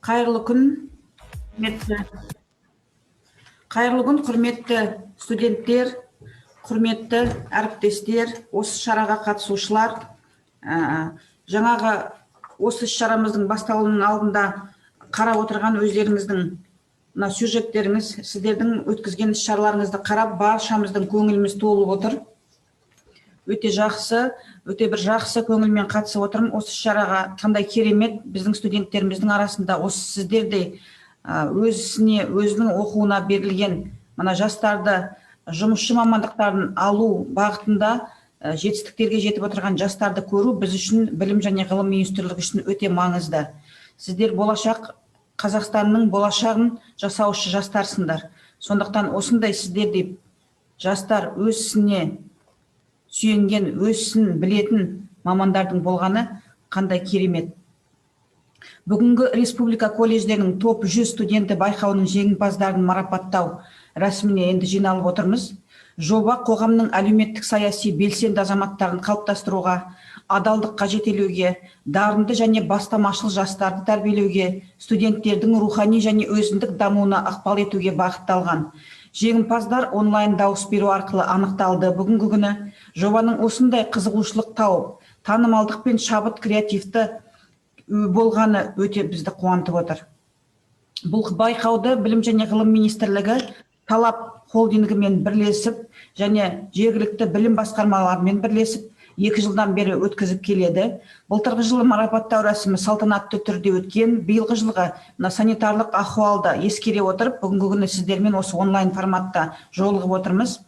Қайырлы күн, құрметті студенттер, құрметті әріптестер, осы шараға қатысушылар. Жаңағы осы шарамыздың басталуының алдында қарап отырған өздеріңіздің сюжеттеріңіз, сіздердің өткізген шараларыңызды қарап, баршамыздың көңіліміз толып отыр. Өте бір жақсы көңілмен қатысып отырмын. Осы шараға қандай керемет, біздің студенттеріміздің арасында осы сіздердей өзінің оқуына берілген жастарды жұмысшы мамандықтарын алу бағытында жетістіктерге жетіп отырған жастарды көру біз үшін, білім және ғылым министрлігі үшін өте маңызды. Сіздер Қазақстанның болашағын жасаушы жастарсыңдар. Сондықтан осындай сіздердей жастар өз ісіне сүйенген, өз ісін білетін мамандардың болғаны қандай керемет. Бүгінгі Республика колледждерінің топ 100 студенті байқауының жеңімпаздарын марапаттау рәсіміне енді жиналып отырмыз. Жоба қоғамның әлеуметтік саяси белсенді азаматтарын қалыптастыруға, адалдыққа жетелеуге, дарынды және бастамашыл жастарды тәрбиелеуге, студенттердің рухани және өзіндік дамуына ықпал етуге бағытталған. Жеңімпаздар онлайн дауыс беру арқылы анықталды. Бүгінгі күні жобаның осындай қызығушылық тауып, танымалдық пен шабыт креативті болғаны өте бізді қуантып отыр. Бұл байқауды Білім және ғылым министрлігі Талап холдингімен бірлесіп және жергілікті білім басқармаларымен бірлесіп 2 жылдан бері өткізіп келеді. Былтырғы жылы марапаттау рәсімі салтанатты түрде өткен. Биылғы жылғы санитарлық ахуалды ескере отырып, бүгінгі күні сіздермен осы онлайн форматта жолығып отырмыз.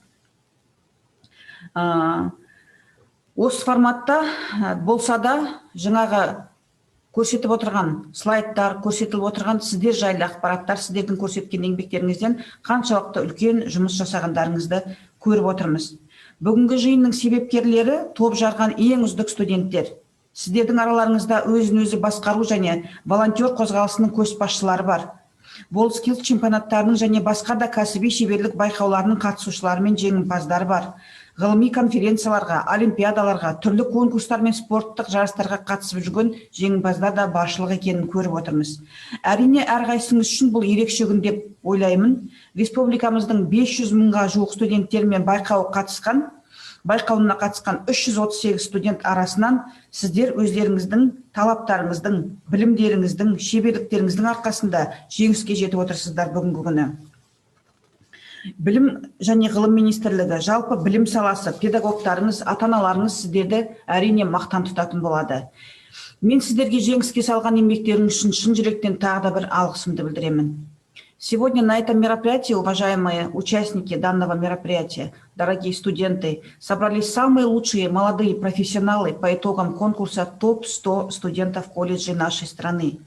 Осы форматта болса да, жаңағы көрсетіп отырған слайдтар, көрсетіліп отырған сіздер жайлы ақпараттар, сіздердің көрсеткен еңбектеріңізден қаншалықты үлкен жұмыс жасағандарыңызды көріп отырмыз. Бүгінгі жиынның себепкерлері топ жарған ең үздік студенттер. Сіздердің араларыңызда өзін-өзі басқару және волонтер қозғалысының көшбасшылары бар. WorldSkills чемпионаттарының және басқа да кәсіби шеберлік байқауларының қатысушылары мен жеңімпаздары бар. Ғылыми конференцияларға, олимпиадаларға, түрлі конкурстар мен спорттық жарыстарға қатысып жүрген жеңімпаздар да баршылық екенін көріп отырмыз. Әрине, әрқайсыңыз үшін бұл ерекше күн деп ойлаймын. Республикамыздың 500 мыңға жуық студенттермен байқауына қатысқан 338 студент арасынан сіздер өздеріңіздің талаптарыңыздың, білімдеріңіздің, шеберліктеріңіздің арқасында жеңіске жетіп отырсыздар бүгінгі күні. Білім және ғылым министрлігі, жалпы білім саласы, педагогтарыңыз, ата-аналарыңыз сіздерді әрине мақтан тұтатын болады. Мен сіздерге жеңіске салған еңбектеріңіз үшін шын жүректен тағы да бір алғысымды білдіремін. Сегодня на этом мероприятии, уважаемые участники данного мероприятия, дорогие студенты, собрались самые лучшие молодые профессионалы по итогам конкурса ТОП-100 студентов колледжей нашей страны.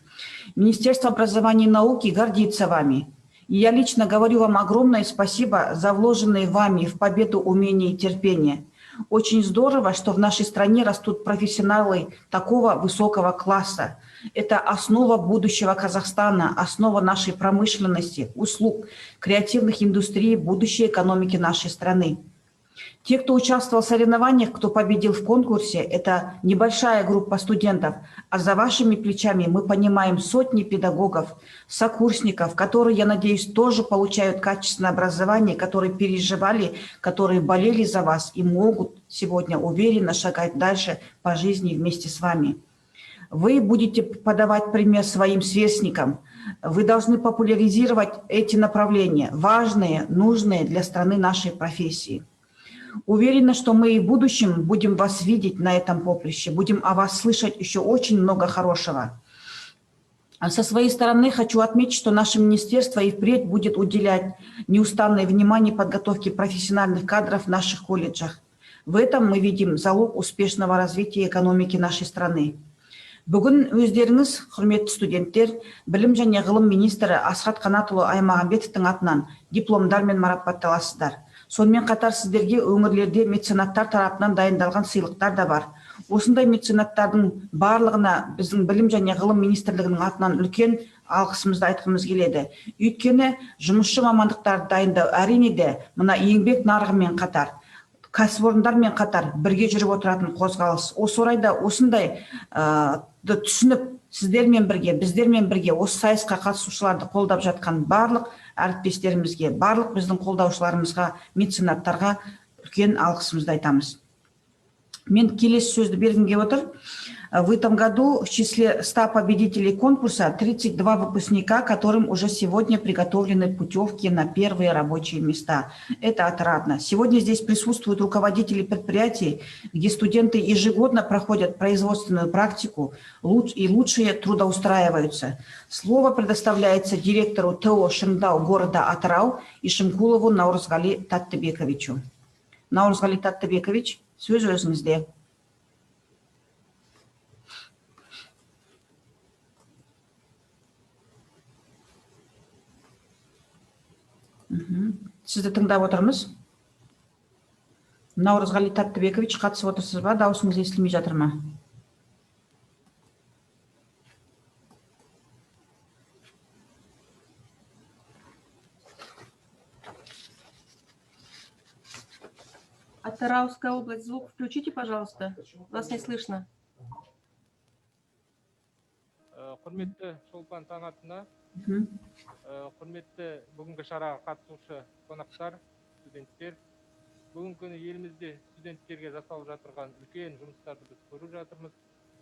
Министерство образования и науки гордится вами. И я лично говорю вам огромное спасибо за вложенные вами в победу умения и терпение. Очень здорово, что в нашей стране растут профессионалы такого высокого класса. Это основа будущего Казахстана, основа нашей промышленности, услуг, креативных индустрий, будущей экономики нашей страны. Те, кто участвовал в соревнованиях, кто победил в конкурсе, это небольшая группа студентов, а за вашими плечами мы понимаем сотни педагогов, сокурсников, которые, я надеюсь, тоже получают качественное образование, которые переживали, которые болели за вас и могут сегодня уверенно шагать дальше по жизни вместе с вами. Вы будете подавать пример своим сверстникам. Вы должны популяризировать эти направления, важные, нужные для страны нашей профессии. Уверена, что мы и в будущем будем вас видеть на этом поприще, будем о вас слышать еще очень много хорошего. Со своей стороны хочу отметить, что наше министерство и впредь будет уделять неустанное внимание подготовке профессиональных кадров в наших колледжах. В этом мы видим залог успешного развития экономики нашей страны. Бүгін өздеріңіз, құрметті студенттер, білім және ғылым министрі Асхат Қанатұлы Аймағамбетовтың атынан дипломдармен марапатталасыздар. Сонымен қатар сіздерге өңірлерде меценаттар тарапынан дайындалған сыйлықтар да бар. Осындай меценаттардың барлығына біздің білім және ғылым министрлігінің атынан үлкен алғысымызды айтқымыз келеді. Өйткені жұмысшы мамандықтарды дайындау әрине де мына еңбек нарығымен қатар, кәсіпорындармен қатар бірге жүріп отыратын қозғалыс. Осы орайда осындай түсініп, сіздермен бірге, біздермен бірге осы сайысқа қатысушыларды қолдап жатқан барлық әріптестерімізге, барлық біздің қолдаушыларымызға, меценаттарға үлкен алғысымызды айтамыз. Мен келесі сөзді бергім келіп отыр. В этом году в числе 100 победителей конкурса 32 выпускника, которым уже сегодня приготовлены путевки на первые рабочие места. Это отрадно. Сегодня здесь присутствуют руководители предприятий, где студенты ежегодно проходят производственную практику и лучшие трудоустраиваются. Слово предоставляется директору ТО «Шыңдау» города Атырау Ишимкулову Наурызғали Таттыбековичу. Наурызғали Таттыбекович, сөз өзіңізде. Сізді тыңдап отырмыз. Наурызғали Таттыбекович, қатысып отырсыз ба? Дауысыңыз естілмей жатыр ма? Атырауская область, звук включите, пожалуйста. Вас не слышно. Құрметті Шолпан Танатына, құрметті бүгінгі шараға қатысушы қонақтар, студенттер. Бүгінгі күні елімізде студенттерге жасалып жатырған үлкен жұмыстарды біз көріп жатырмыз.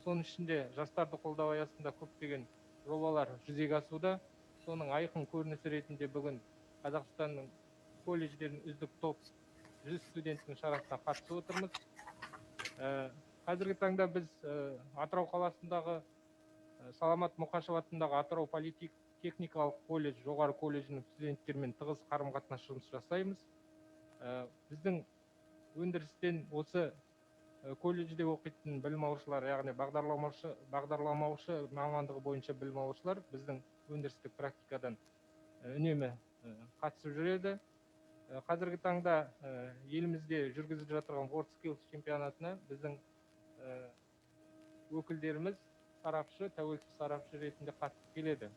Соның ішінде жастарды қолдау аясында көптеген жобалар жүзеге асуда. Соның айқын көрінісі ретінде бүгін Қазақстанның колледждерінің үздік топ 100 студенттің шарасына қатысып отырмыз. Қазіргі таңда біз Атырау қаласындағы Саламат Мұқашев атындағы Атырау политехникалық колледж, жоғары колледжінің студенттермен тығыз қарым-қатынас жұмыс жасаймыз. Біздің өндірістен осы колледжде оқитын білім алушылар, яғни бағдарламаушы мамандығы бойынша білім алушылар біздің өндірістік практикадан үнемі қатысып жүреді. Қазіргі таңда елімізде жүргізіліп жатырған WorldSkills чемпионатына біздің өкілдеріміз сарапшы, тәуелсіз сарапшы ретінде қатысып келеді.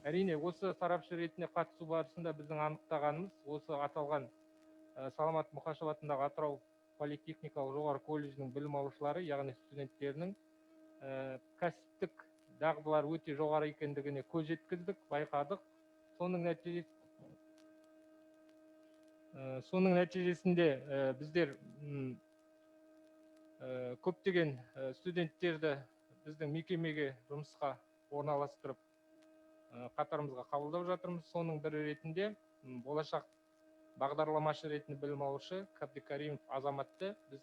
Әрине, осы сарапшы ретінде қатысу барысында біздің анықтағанымыз, осы аталған Саламат Мұқашев атындағы Атырау политехникалық жоғары колледжінің білім алушылары, яғни студенттерінің кәсіптік дағдылары өте жоғары екендігіне көз жеткіздік, байқадық. Соның нәтижесінде біздер көптеген студенттерді біздің мекемеге жұмысқа орналастырып қатарымызға қабылдап жатырмыз. Соның бірі ретінде болашақ бағдарламашы ретінде білім алушы Қабдикаримов Азаматты біз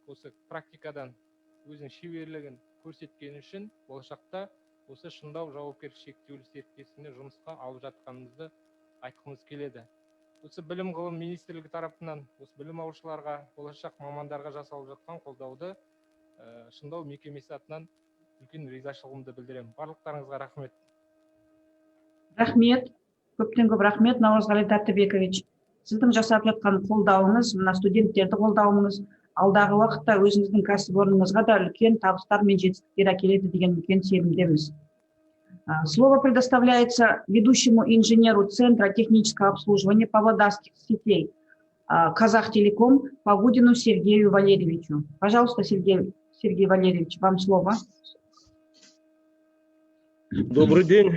осы практикадан өзінің шеберлігін көрсеткені үшін болашақта осы Шыңдау жауапкершілігі шектеулі серіктестігіне жұмысқа алып жатқанымызды айтқымыз келеді. Осы білім ғылым министрлігі тарапынан осы білім алушыларға, болашақ мамандарға жасалып жатқан қолдауды Шыңдау мекемесі атынан үлкен ризашылығымды білдіремін. Барлықтарыңызға рахмет. Рахмет, көптен көп рахмет, Наурызғали Таттыбекович. Сіздің жасап жатқан қолдауыңыз, мына студенттерді қолдауыңыз алдағы уақытта өзіңіздің кәсіпорныңызға да үлкен табыстар мен жетістіктер әкеледі деген үлкен сенімдеміз. Слово предоставляется ведущему инженеру Центра технического обслуживания Павлодарских сетей Казахтелеком Погудину Сергею Валерьевичу. Пожалуйста, Сергей Валерьевич, вам слово. Добрый день,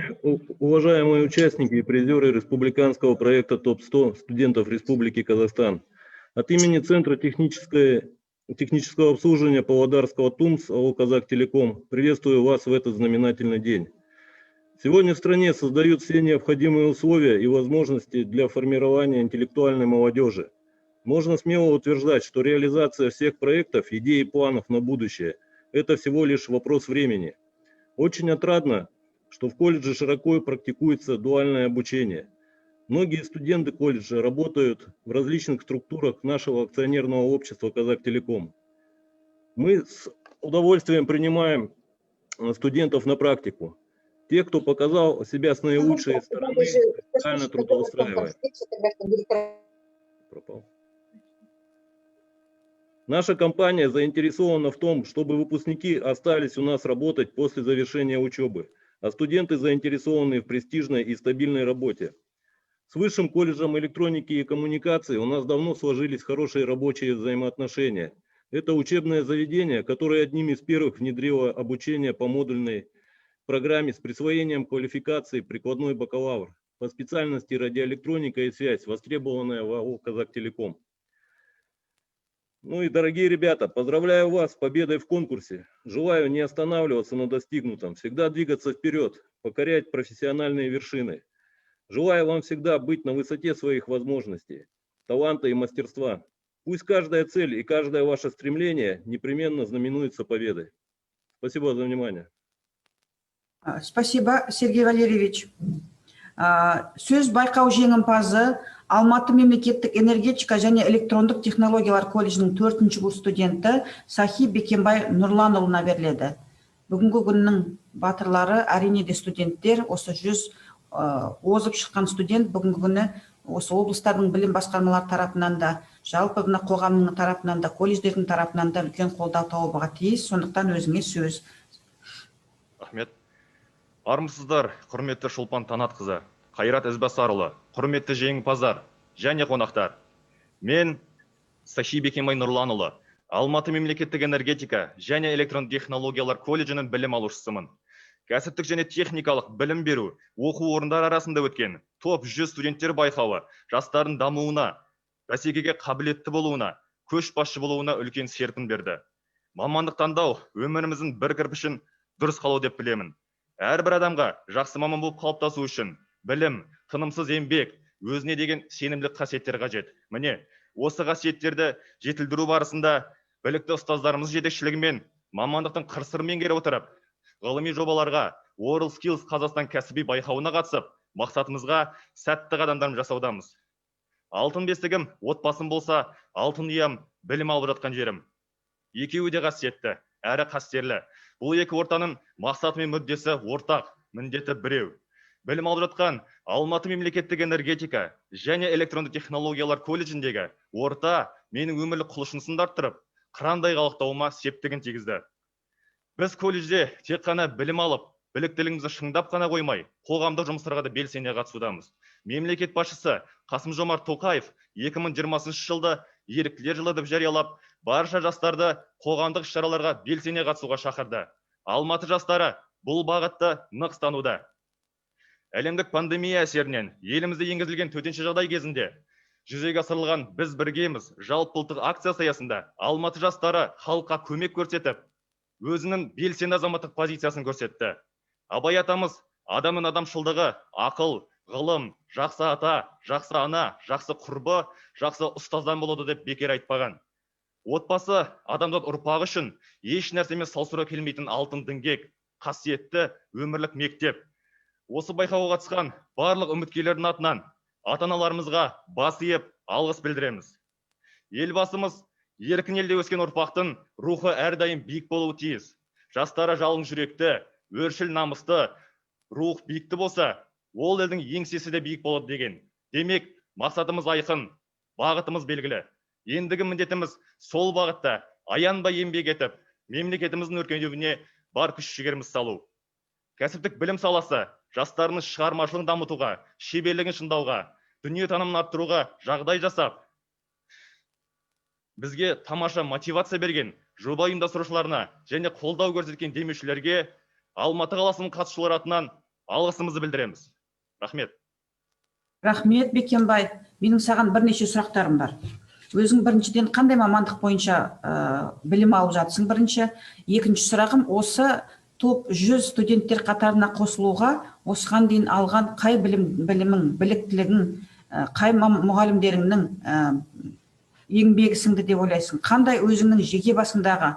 уважаемые участники и призеры республиканского проекта ТОП-100 студентов Республики Казахстан. От имени Центра технического обслуживания Павлодарского ТУМС АО «Казахтелеком» приветствую вас в этот знаменательный день. Сегодня в стране создают все необходимые условия и возможности для формирования интеллектуальной молодежи. Можно смело утверждать, что реализация всех проектов, идей и планов на будущее – это всего лишь вопрос времени. Очень отрадно, что в колледже широко практикуется дуальное обучение. Многие студенты колледжа работают в различных структурах нашего акционерного общества «Казахтелеком». Мы с удовольствием принимаем студентов на практику. Те, кто показал себя с наилучшей стороны, специально трудоустраиваем. Пропал. Наша компания заинтересована в том, чтобы выпускники остались у нас работать после завершения учебы, а студенты заинтересованы в престижной и стабильной работе. С Высшим колледжем электроники и коммуникаций у нас давно сложились хорошие рабочие взаимоотношения. Это учебное заведение, которое одним из первых внедрило обучение по модульной программе с присвоением квалификации прикладной бакалавр по специальности радиоэлектроника и связь, востребованная в АО «Казахтелеком». Ну и, дорогие ребята, поздравляю вас с победой в конкурсе. Желаю не останавливаться на достигнутом, всегда двигаться вперед, покорять профессиональные вершины. Желаю вам всегда быть на высоте своих возможностей, таланта и мастерства. Пусть каждая цель и каждое ваше стремление непременно знаменуется победой. Спасибо за внимание. Спасибо, Сергей Валерьевич. Сөз байқау жеңімпазы Алматы мемлекеттік энергетика және электрондық технологиялар колледжінің 4-ші курс студенті Сахи Бекенбай Нұрланұлына беріледі. Бүгінгі күннің батырлары әрине де студенттер, осы 100 озып шыққан студент бүгінгі күні осы облыстардың білім басқармалары тарапынан да, жалпы мына қоғамның тарапынан да, колледждердің тарапынан да үлкен қолдау табуға тиіс. Сондықтан өзіңе сөз. Рахмет. Армысыздар, құрметті Шолпан Танатқызы, Қайрат Ізбасарұлы, құрметті жеңімпаздар және қонақтар. Мен Сахи Бекенбай Нұрланұлы, Алматы мемлекеттік энергетика және электрон технологиялар колледжінің білім алушысымын. Кәсіптік және техникалық білім беру оқу орындары арасында өткен топ 100 студенттер байқауы жастардың дамуына, бәсекеге қабілетті болуына, көшбасшы болуына үлкен серпін берді. Мамандық таңдау өміріміздің бір кірпішін дұрыс қалау деп білемін. Әрбір адамға жақсы маман болып қалыптасу үшін білім, тынымсыз еңбек, өзіне деген сенімділік қасиеттер қажет. Міне, осы қасиеттерді жетілдіру барысында білікті ұстаздарымыз жетекшілігімен мамандықтың қыр-сырын меңгеріп отырып, ғылыми жобаларға WorldSkills Қазақстан кәсіби байқауына қатысып, мақсатымызға сәтті қадамдар жасаудамыз. Алтын бесігім отбасым болса, алтын ұям білім алып жатқан жерім. Екеуі де қасиетті, әрі қастерлі. Бұл екі ортаның мақсаты мен мүддесі ортақ, міндеті біреу. Білім алып жатқан Алматы мемлекеттік энергетика және электронды технологиялар колледжіндегі орта менің өмірлік құлшынысын арттырып, қырандай қалықтауыма септігін тигізді. Біз колледжде тек қана білім алып, біліктілігімізді шыңдап қана қоймай, қоғамдық жұмыстарға да белсене қатысудамыз. Мемлекет басшысы Қасым-Жомарт Тоқаев 2020 жылды еріктілер жылы деп жариялап, барша жастарды қоғамдық іс-шараларға белсене қатысуға шақырды. Алматы жастары бұл бағытты нық ұстануда. Әлемдік пандемия әсерінен елімізде енгізілген төтенше жағдай кезінде жүзеге асырылған біз біргеміз жалпыұлттық акция аясында Алматы жастары халыққа көмек көрсетіп, өзінің белсенді азаматтық позициясын көрсетті. Абай атамыз адамның адамшылдығы, ақыл, ғылым, жақсы ата, жақсы ана, жақсы құрбы, жақсы ұстаздан болады деп бекер айтпаған. Отбасы адамзат ұрпағы үшін еш нәрсемен салыстыруға келмейтін алтын діңгек, қасиетті өмірлік мектеп. Осы байқауға қатысқан барлық үміткерлердің атынан ата-аналарымызға бас иіп алғыс білдіреміз. Елбасымыз еркін елде өскен ұрпақтың рухы әрдайым биік болуы тиіс. Жастары жалын жүректі, өршіл намысты, рух биікті болса, ол елдің еңсесі де биік болады деген. Демек, мақсатымыз айқын, бағытымыз белгілі. Ендігі міндетіміз сол бағытта аянбай еңбек етіп, мемлекетіміздің өркендеуіне бар күш-жігеріміз салу. Кәсіптік білім саласы жастарының шығармашылығын дамытуға, шеберлігін шыңдауға, дүниетанымын арттыруға жағдай жасап, бізге тамаша мотивация берген жоба ұйымдастырушыларына және қолдау көрсеткен демеушілерге Алматы қаласының қатысушылары атынан алғысымызды білдіреміз. Рахмет. Рахмет, Бекенбай. Менің саған бірнеше сұрақтарым бар. Өзің біріншіден қандай мамандық бойынша білім алып жатсың бірінші? Екінші сұрағым, осы топ 100 студенттер қатарына қосылуға осыған дейін алған қай білімің, біліктілігің, қай мұғалімдеріңнің еңбегі сіңді деп ойлайсың? Қандай өзіңнің жеке басындағы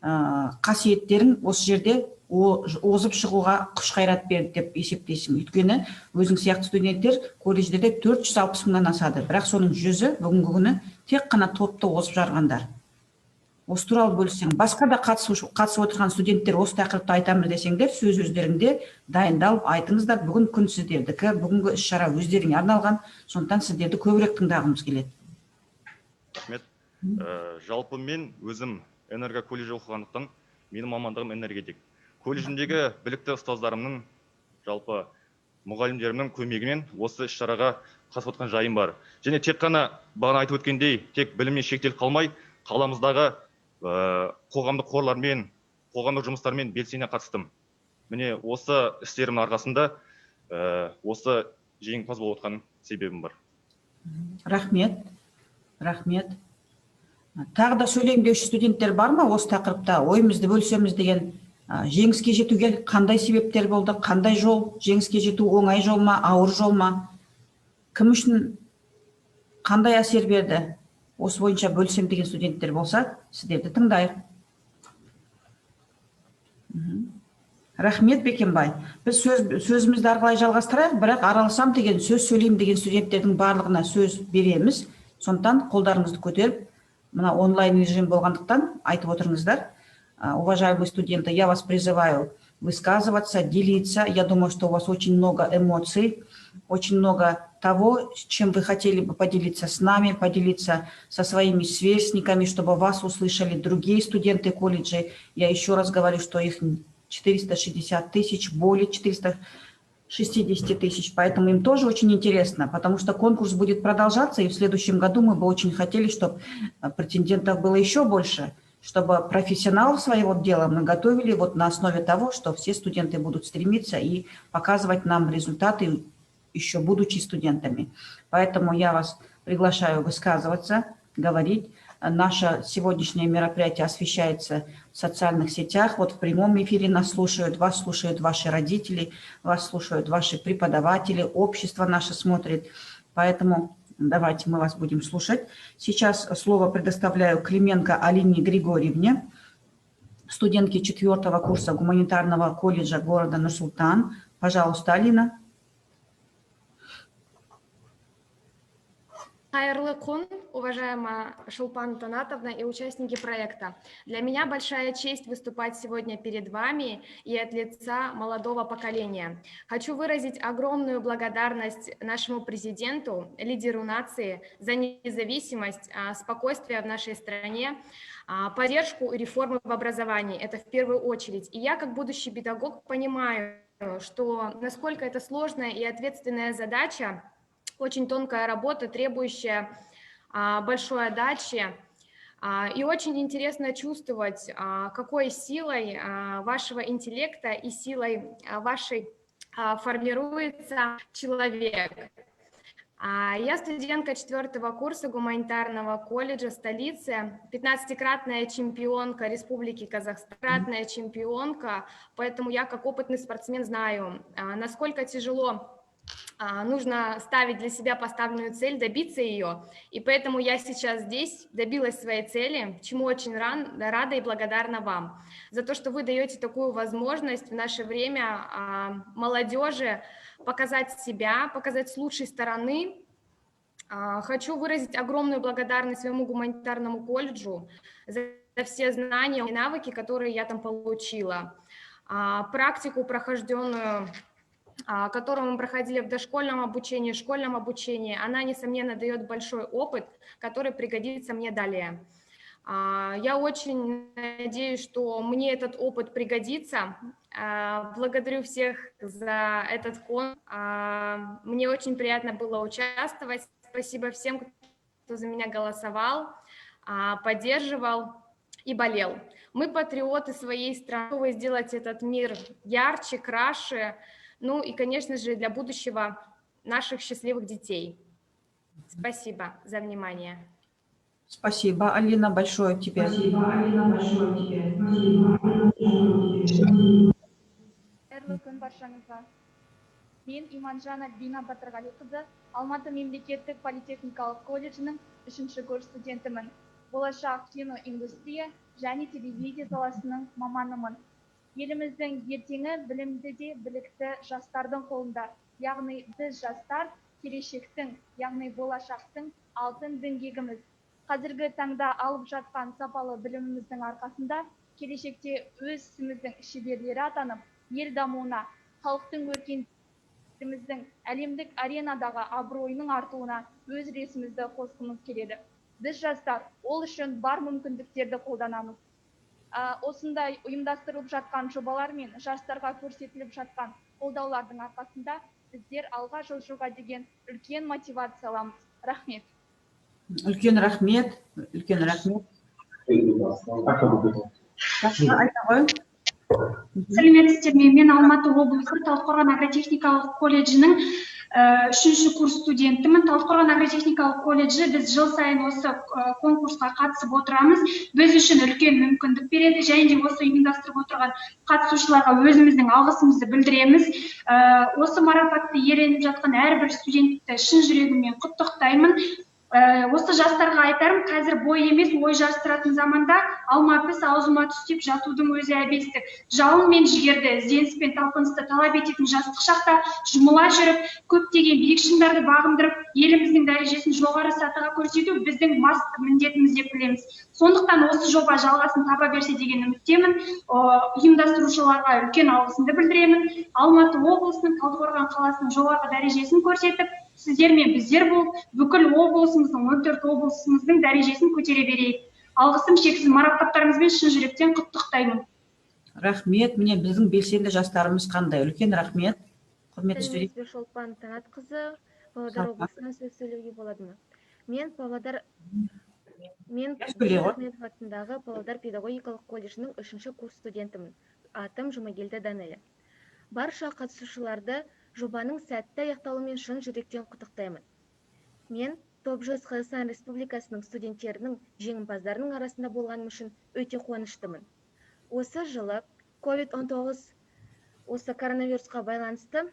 қасиеттерің осы жерде озып шығуға күш қайрат берді деп есептейсің? Өйткені өзің сияқты студенттер колледждерде 460 мыңнан асады, бірақ соның 100-і бүгінгі күні тек қана топты озып жарғандар. Осы туралы бөліссең, басқа да қатысып отырған студенттер осы тақырыпты айтамыз десеңдер, сөз өздеріңде дайындалып айтыңыздар. Бүгін күн сіздердікі, бүгінгі іс-шара өздеріңе арналған, сондықтан сіздерді көбірек тыңдағымыз келеді. Рахмет. Жалпы мен өзім энергоколледж оқығандықтан, менің мамандығым энергетик. Колледжіндегі білікті ұстаздарымның, жалпы мұғалімдерімнің көмегімен осы іс-шараға қатысып отқан жайым бар. Және тек қана бағана айтып өткендей, тек біліммен шектеліп қалмай, қаламыздағы қоғамдық қорлармен, қоғамдық жұмыстармен белсене қатыстым. Міне осы істерімнің арқасында осы жеңімпаз болып отқан себебім бар. Рахмет. Рахмет. Тағы да сөйлеймін деуші студенттер бар ма осы тақырыпта? Ойымызды бөлісеміз деген. Жеңіске жетуге қандай себептер болды? Қандай жол? Жеңіске жету оңай жол ма, ауыр жол ма? Кім үшін қандай әсер берді? Осы бойынша бөлісем деген студенттер болса, сіздерді тыңдайық. Рахмет, Бекенбай. Біз сөзімізді арқылай жалғастырайық, бірақ араласам деген, сөз сөйлеймін деген студенттердің барлығына сөз береміз. Сондықтан қолдарыңызды көтеріп, мына онлайн режим болғандықтан айтып отырыңыздар. Уважаемые студенты, я вас призываю высказываться, делиться. Я думаю, что у вас очень много эмоций, очень много того, чем вы хотели бы поделиться с нами, поделиться со своими сверстниками, чтобы вас услышали другие студенты колледжей. Я еще раз говорю, что их 460 тысяч, более 460 тысяч, поэтому им тоже очень интересно, потому что конкурс будет продолжаться, и в следующем году мы бы очень хотели, чтобы претендентов было еще больше, чтобы профессионалов своего дела мы готовили вот на основе того, что все студенты будут стремиться и показывать нам результаты, еще будучи студентами. Поэтому я вас приглашаю высказываться, говорить. Наше сегодняшнее мероприятие освещается в социальных сетях. Вот в прямом эфире нас слушают, вас слушают ваши родители, вас слушают ваши преподаватели, общество наше смотрит. Поэтому давайте мы вас будем слушать. Сейчас слово предоставляю Клименко Алине Григорьевне, студентке 4-го курса гуманитарного колледжа города Нур-Султан. Пожалуйста, Алина. Хайрлы кун, уважаемая Шолпан Танатовна и участники проекта. Для меня большая честь выступать сегодня перед вами и от лица молодого поколения. Хочу выразить огромную благодарность нашему президенту, лидеру нации за независимость, спокойствие в нашей стране, поддержку и реформы в образовании. Это в первую очередь. И я, как будущий педагог, понимаю, что насколько это сложная и ответственная задача, очень тонкая работа, требующая большой отдачи. И очень интересно чувствовать, какой силой вашего интеллекта и силой вашей формируется человек. Я студентка 4-го курса гуманитарного колледжа столицы, 15-кратная чемпионка Республики Казахстан, чемпионка, поэтому я как опытный спортсмен знаю, насколько тяжело нужно ставить для себя поставленную цель, добиться ее. И поэтому я сейчас здесь добилась своей цели, чему очень рада и благодарна вам за то, что вы даете такую возможность в наше время молодежи показать себя, показать с лучшей стороны. Хочу выразить огромную благодарность своему гуманитарному колледжу за все знания и навыки, которые я там получила, практику прохожденную, которую мы проходили в дошкольном обучении, школьном обучении, она, несомненно, дает большой опыт, который пригодится мне далее. Я очень надеюсь, что мне этот опыт пригодится. Благодарю всех за этот конкурс. Мне очень приятно было участвовать. Спасибо всем, кто за меня голосовал. поддерживал и болел. Мы патриоты своей страны, готовы сделать этот мир ярче, краше, ну и, конечно же, для будущего наших счастливых детей. Спасибо за внимание. Спасибо, Алина, большое тебе. Қайырлы күн баршаңызға. Мен Иманжан Альбина Батырғалиқызы, Алматы мемлекеттік политехникалық колледжінің 3-ші курс студентімін. Болашақ киноиндустрия және телевизия саласының маманымын. Еліміздің ертеңі білімді де білікті жастардың қолында. Яғни біз жастар келешектің, яғни болашақтың алтын діңгегіміз. Қазіргі таңда алып жатқан сапалы біліміміздің арқасында келешекте өз ісіміздің шеберлері атанып, ел дамуына, халықтың өркениетіміздің әлемдік аренадағы абыройының артуына өз үлесімізді қосқымыз келеді. Біз жастар ол үшін бар мүмкіндіктерді қолданамыз. Осындай ұйымдастырылып жатқан жобалар мен жастарға көрсетіліп жатқан қолдаулардың арқасында біздер алға жылжуға деген үлкен мотивация аламыз. Рахмет. Үлкен рахмет, үлкен рахмет. Айта ғой. Сәлеметсіздер ме? Мен Алматы облысы Талдықорған агротехникалық колледжінің 3-ші курс студентімін. Талдықорған агротехникалық колледжі біз жыл сайын осы конкурсқа қатысып отырамыз. Біз үшін үлкен мүмкіндік береді. Және де осы ұйымдастырып отырған қатысушыларға өзіміздің алғысымызды білдіреміз. Осы марапатты иеленіп жатқан әрбір студентті шын жүрегіммен құттықтаймын. Осы жастарға айтарым, қазір бой емес, ой жарыстыратын заманда алма піс аузыма түс деп жатудың өзі әбестік. Жалын мен жігерді, ізденіс пен талпынысты талап ететін жастық шақта жұмыла жүріп, көптеген биік шыңдарды бағындырып, еліміздің дәрежесін жоғары сатыға көрсету біздің басты міндетіміз деп білеміз. Сондықтан осы жоба жалғасын таба берсе деген үміттемін. Ұйымдастырушыларға үлкен алғысымды білдіремін. Алматы облысының, Талдықорған қаласының жоғары дәрежесін көрсетіп, сіздер мен біздер болып, бүкіл облысымыздың, 14 облысымыздың дәрежесін көтере берейік. Алғысым шексіз, марапаттарыңызбен шын жүректен құттықтаймын. Рахмет, міне біздің белсенді жастарымыз қандай. Үлкен рахмет. Құрметті студент. Шолпан Танатқызы, Павлодар облысынан сөз сөйлеуге болады ма? Мен Ахметов атындағы Павлодар педагогикалық колледжінің 3-ші курс студентімін. Атым Жұмагелді Данеля. Барша қатысушыларды жобаның сәтті аяқталуымен шын жүректен құттықтаймын. Мен топ-жүз Қазақстан Республикасының студенттерінің жеңімпаздарының арасында болғаным үшін өте қуаныштымын. Осы жылы COVID-19 осы коронавирусқа байланысты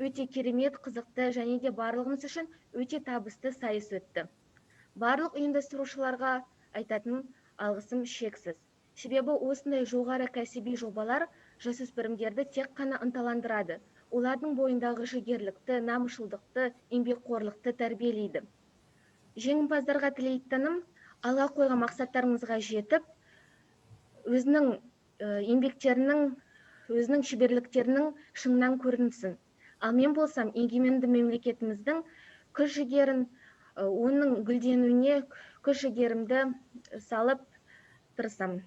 өте керемет, қызықты және де барлығымыз үшін өте табысты сайыс өтті. Барлық ұйымдастырушыларға айтатын алғысым шексіз. Себебі осындай жоғары кәсіби жобалар жасөспірімдерді тек қана ынталандырады. Олардың бойындағы жігерлікті, намысшылдықты, еңбекқорлықты тәрбиелейді. Жеңімпаздарға тілейтінім, алға қойған мақсаттарыңызға жетіп, өзінің еңбектерінің, өзінің шеберліктерінің шыңнан көрінсін. Ал мен болсам, егеменді мемлекетіміздің күш жігерін, оның гүлденуіне күш жігерімді салып тырысамын.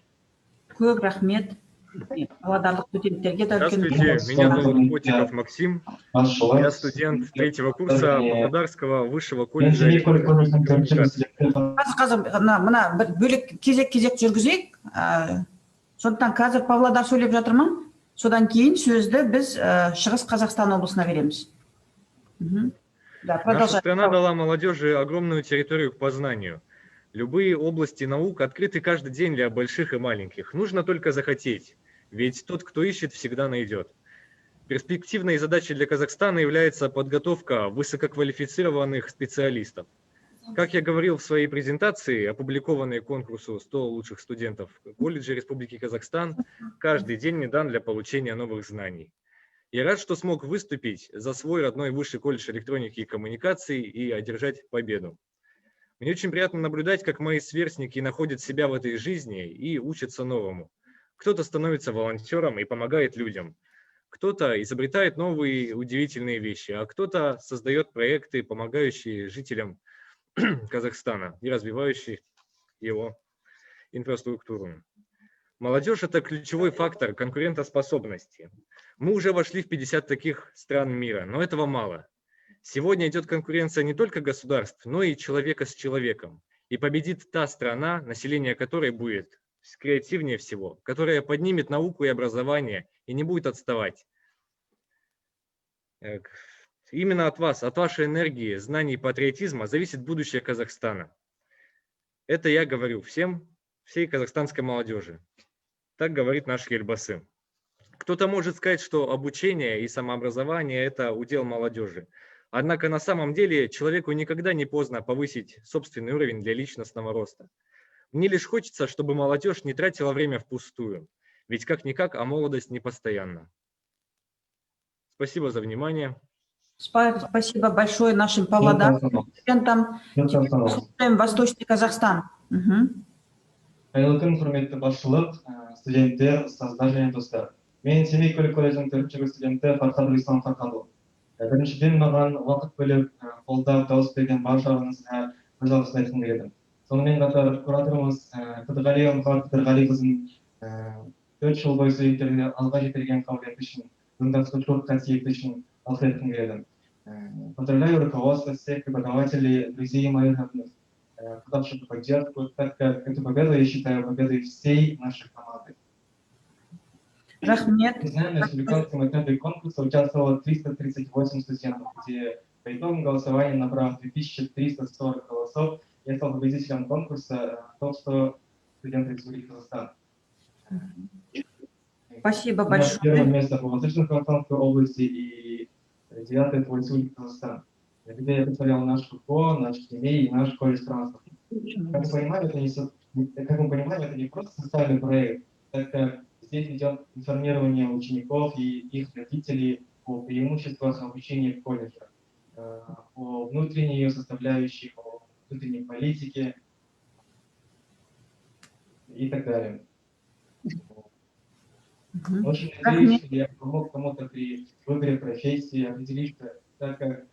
Көп рахмет. Здравствуйте, меня зовут Котиков Максим. Я студент 3-го курса Павлодарского высшего колледжа. Қазір мына бөлек кезек жүргізейік. Сондықтан қазір Павлодар сөйлеп жатыр ма? Содан кейін сөзді біз Шығыс Қазақстан облысына береміз. Наша страна дала молодежи огромную территорию к познанию. Любые области наук открыты каждый день для больших и маленьких. Нужно только захотеть, ведь тот, кто ищет, всегда найдет. Перспективной задачей для Казахстана является подготовка высококвалифицированных специалистов. Как я говорил в своей презентации, опубликованной конкурсу 100 лучших студентов колледжа Республики Казахстан, каждый день мне дан для получения новых знаний. Я рад, что смог выступить за свой родной высший колледж электроники и коммуникаций и одержать победу. Мне очень приятно наблюдать, как мои сверстники находят себя в этой жизни и учатся новому. Кто-то становится волонтером и помогает людям. Кто-то изобретает новые удивительные вещи, а кто-то создает проекты, помогающие жителям Казахстана и развивающие его инфраструктуру. Молодежь – это ключевой фактор конкурентоспособности. Мы уже вошли в 50 таких стран мира, но этого мало. Сегодня идет конкуренция не только государств, но и человека с человеком. И победит та страна, население которой будет креативнее всего, которая поднимет науку и образование и не будет отставать. Именно от вас, от вашей энергии, знаний и патриотизма зависит будущее Казахстана. Это я говорю всем, всей казахстанской молодежи. Так говорит наш Елбасы. Кто-то может сказать, что обучение и самообразование – это удел молодежи. Однако на самом деле человеку никогда не поздно повысить собственный уровень для личностного роста. Мне лишь хочется, чтобы молодежь не тратила время впустую. Ведь как-никак, а молодость не постоянна. Спасибо за внимание. Спасибо большое нашим павлодарским студентам. Теперь послушаем Восточный Казахстан. Қайырлы күн, құрметті басшылық, студенттер, ұстаздар және достар. Мен Семей көлік колледжінің 4-ші студенті Фархад Ислам Фархадұлы. Біріншіден маған уақыт бөліп қолдап дауыс берген баршаңызға өз алғысын айтқым келеді. Сонымен қатар кураторымыз Қыдырғалиқызын 4 жыл бойы студенттерге алға жетелеген қабілеті үшін, ұйымдастырушылық қасиеті үшін алғыс айтқым келеді. Поздравляю руководство, всех преподавателей, друзей моих родных, оказавших поддержку, так как эту победу я считаю победой всей нашей команды. Рахмет. Мы знаем, на республиканском этапе конкурса участвовало 338 студентов, где по итогам голосования, набрав 2340 голосов, я стал победителем конкурса топ-100 студентов Республики Казахстан. Спасибо большое. Первое место по Восточно-Казахстанской области и 9-е по Республике Казахстан. Где я представлял наш КФО, наш ТИМЕЙ и наш колледж транспорта. Как мы понимаем, это не просто социальный проект, так как здесь идет информирование учеников и их родителей о преимуществах обучения в колледже, о внутренней ее составляющей, о внутренней политике и так далее. Очень надеюсь, что я помог кому-то при выборе профессии определиться, так как